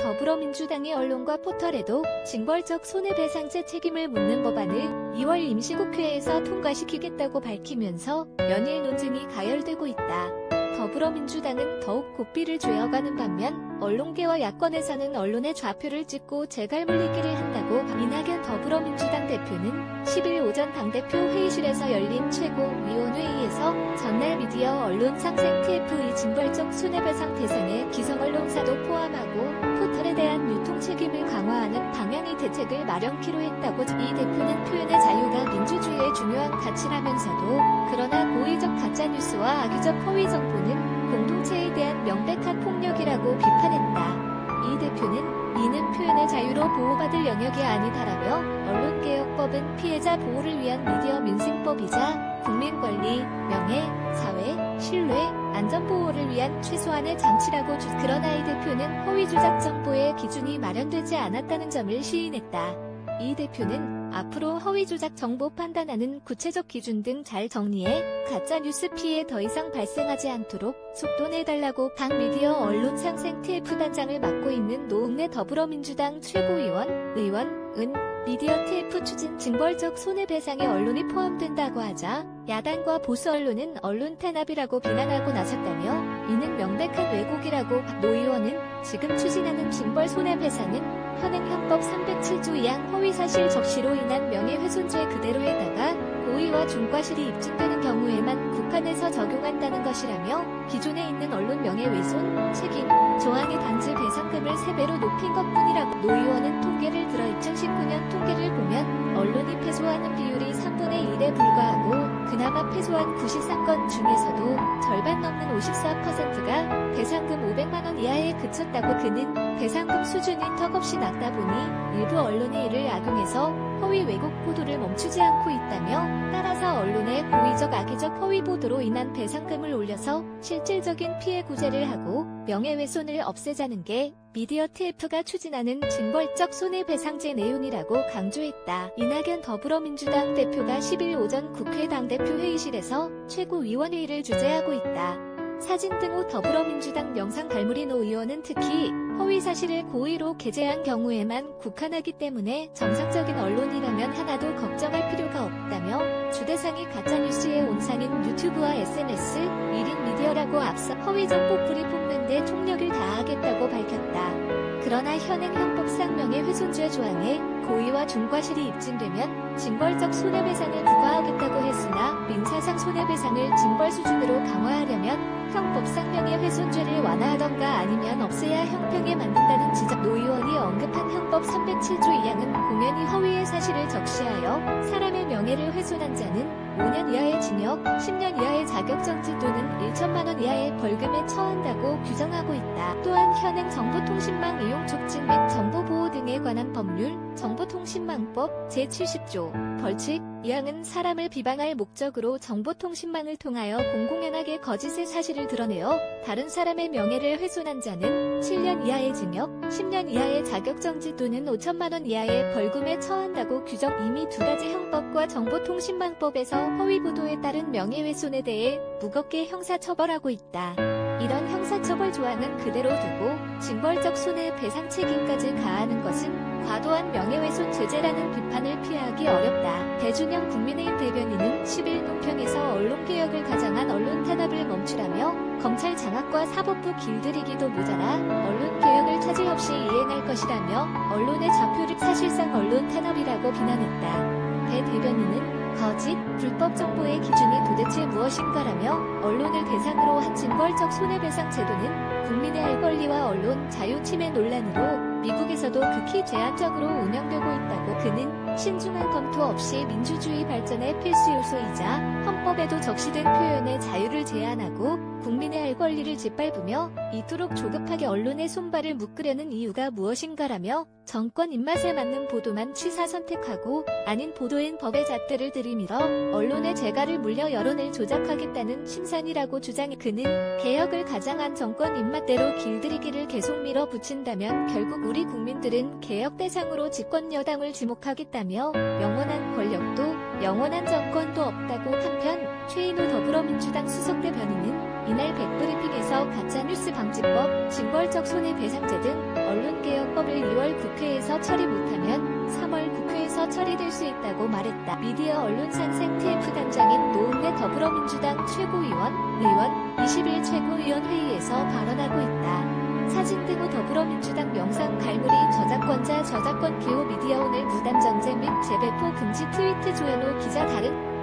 더불어민주당이 언론과 포털에도 징벌적 손해배상제 책임을 묻는 법안을 2월 임시국회에서 통과시키겠다고 밝히면서 연일 논쟁이 가열되고 있다. 더불어민주당은 더욱 고삐를 죄어가는 반면 언론계와 야권에서는 언론의 좌표를 찍고 재갈물리기를 한다고 이낙연 더불어민주당 대표는 10일 오전 당대표 회의실에서 열린 최고위원회의에서 전날 미디어 언론 상생 TF의 징벌적 손해배상 대상에 기성언론사도 포함하고 포털에 대한 유통 책임을 강화하는 방향의 대책을 마련키로 했다고. 이 대표는 표현의 자유가 민주주의의 중요한 가치라면서도 그러나 고의적 가짜뉴스와 악의적 허위 정보는 공동체에 대한 명백한 폭력이라고 비판했다. 이 대표는 이는 표현의 자유로 보호받을 영역이 아니다라며 언론개혁법은 피해자 보호를 위한 미디어 민생법이자 국민권리, 명예, 사회, 신뢰, 안전보호를 위한 최소한의 장치라고 그러나 이 대표는 허위조작 정보의 기준이 마련되지 않았다는 점을 시인했다. 이 대표는 앞으로 허위조작 정보 판단하는 구체적 기준 등 잘 정리해 가짜뉴스 피해 더 이상 발생하지 않도록 속도내달라고 당 미디어 언론 상생 TF단장을 맡고 있는 노웅래 더불어민주당 최고위원, 의원은 미디어 TF 추진 징벌적 손해배상에 언론이 포함된다고 하자 야당과 보수 언론은 언론 탄압이라고 비난하고 나섰다며 이는 명백한 왜곡이라고. 노 의원은 지금 추진하는 징벌 손해배상은 현행형법 307조 2항 허위사실 적시로 인한 명예훼손죄 그대로에다가 고의와 중과실이 입증되는 경우에만 국한해서 적용한다는 것이라며 기존에 있는 언론 명예훼손 책임 조항의 단지 배상금을 3배로 높인 것뿐이라고. 노 의원은 통계를 들어 2019년 통계를 보면 언론이 패소하는 비율이 3분의 1에 불과하고 그나마 패소한 93건 중에서도 절반 넘는 54%가 배상금 500만원 이하에 그쳤다고. 그는 배상금 수준이 턱없이 낮다 보니 일부 언론이 이를 악용해서 허위 왜곡 보도를 멈추지 않고 있다며 따라서 언론의 고의적 악의적 허위 보도로 인한 배상금을 올려서 실질적인 피해 구제를 하고 명예훼손을 없애자는 게 미디어 TF가 추진하는 징벌적 손해배상제 내용이라고 강조했다. 이낙연 더불어민주당 대표가 10일 오전 국회 당대표 회의실에서 최고위원회의를 주재하고 있다. 사진 등 후 더불어민주당 영상 갈무리 노 의원은 특히 허위 사실을 고의로 게재한 경우에만 국한하기 때문에 정상적인 언론이라면 하나도 걱정할 필요가 없다며 주대상이 가짜뉴스의 온상인 유튜브와 SNS, 1인 미디어라고 앞서 허위 정보 뿌리 뽑는 데 총력을 다하겠다고 밝혔다. 그러나 현행 형법상 명예훼손죄 조항에 고의와 중과실이 입증되면 징벌적 손해배상을 부과하겠다고 했으나 민사상 손해배상을 징벌 수준으로 강화하려면 형법상 명예훼손죄를 완화하던가 아니면 없애야 형평에 맞는다는 지적. 노 의원이 언급한 형법 307조 2항은 공연히 허위의 사실을 적시하여 사람의 명예를 훼손한 자는 5년 이하의 징역, 10년 이하의 자격정지 또는 1천만원 이하의 벌금에 처한다고 규정하고 있다. 또한 현행 정보통신망 이용 촉진 및 정보보호 등에 관한 법률 정보통신망법 제70조 벌칙 2항은 사람을 비방할 목적으로 정보통신망을 통하여 공공연하게 거짓의 사실을 드러내어 다른 사람의 명예를 훼손한 자는 7년 이하의 징역, 10년 이하의 자격정지 또는 5천만원 이하의 벌금에 처한다고 규정. 이미 두 가지 형법과 정보통신망법에서 허위보도에 따른 명예훼손에 대해 무겁게 형사처벌하고 있다. 이런 형사처벌 조항은 그대로 두고 징벌적 손해배상 책임까지 가하는 것은 과도한 명예훼손 제재라는 비판을 피하기 어렵다. 배준영 국민의힘 대변인은 10일 논평에서 언론개혁을 가장한 언론 탄압을 멈추라며 검찰 장악과 사법부 길들이기도 모자라 언론개혁을 차질 없이 이행할 것이라며 언론의 좌표를 사실상 언론 탄압이라고 비난했다. 배 대변인은 거짓, 불법 정보의 기준이 도대체 무엇인가라며 언론을 대상으로 한 징벌적 손해배상 제도는 국민의 알 권리와 언론 자유 침해 논란으로 미국에서도 극히 제한적으로 운영되고 있다고. 그는 신중한 검토 없이 민주주의 발전의 필수 요소이자 헌법에도 적시된 표현의 자유를 제한하고 국민의 알 권리를 짓밟으며 이토록 조급하게 언론의 손발을 묶으려는 이유가 무엇인가라며 정권 입맛에 맞는 보도만 취사 선택하고 아닌 보도엔 법의 잣대를 들이밀어 언론의 재갈을 물려 여론을 조작하겠다는 심산이라고 주장해. 그는 개혁을 가장한 정권 입맛대로 길들이기를 계속 밀어붙인다면 결국 우리 국민들은 개혁 대상으로 집권 여당을 지목하겠다며 영원한 권력도 영원한 정권도 없다고. 한편 최인호 더불어민주당 수석 대변인은 이날 백브리핑에서 가짜뉴스 방지법, 징벌적 손해배상제 등 언론개혁 국회에서 처리 못하면 3월 국회에서 처리될 수 있다고 말했다. 미디어 언론상생 TF 단장인 노은래 더불어민주당 최고위원, 의원, 20일 최고위원회의에서 발언하고 있다. 사진 등호 더불어민주당 명상 갈무리 저작권자 저작권 기호 미디어 오늘 무단 정제 및 재배포 금지 트위트 조현호 기자 다른